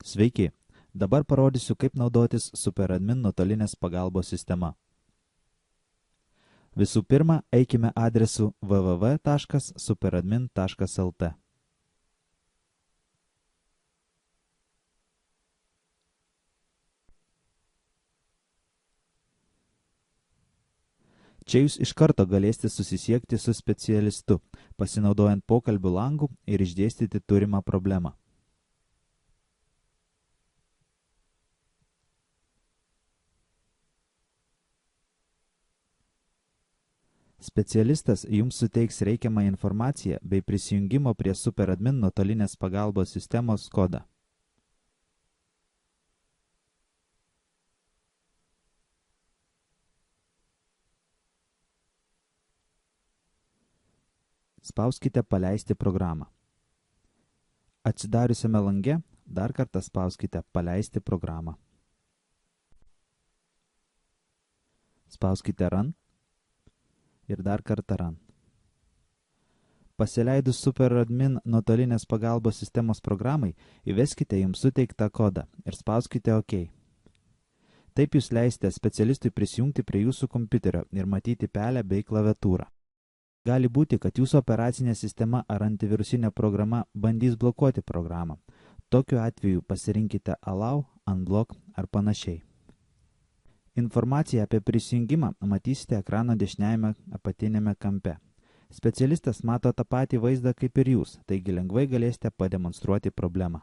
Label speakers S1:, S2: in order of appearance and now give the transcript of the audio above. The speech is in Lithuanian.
S1: Sveiki, dabar parodysiu, kaip naudotis SuperAdmin nuotolinės pagalbos sistema. Visų pirma, eikime adresu www.superadmin.lt. Čia jūs iš karto galėsite susisiekti su specialistu, pasinaudojant pokalbių langų ir išdėstyti turimą problemą. Specialistas jums suteiks reikiamą informaciją bei prisijungimo prie SuperAdmin nuotolinės pagalbos sistemos kodą. Spauskite paleisti programą. Atsidariusiame lange dar kartą spauskite paleisti programą. Spauskite Run ir dar kartą Run. Pasileidus SuperAdmin nuotolinės pagalbos sistemos programai, įveskite jums suteiktą kodą ir spauskite OK. Taip jūs leisite specialistui prisijungti prie jūsų kompiuterio ir matyti pelę bei klaviatūrą. Gali būti, kad jūsų operacinė sistema ar antivirusinė programa bandys blokuoti programą. Tokiu atveju pasirinkite Allow, Unblock ar panašiai. Informaciją apie prisijungimą matysite ekrano dešiniajame apatinėme kampe. Specialistas mato tą patį vaizdą kaip ir jūs, taigi lengvai galėsite pademonstruoti problemą.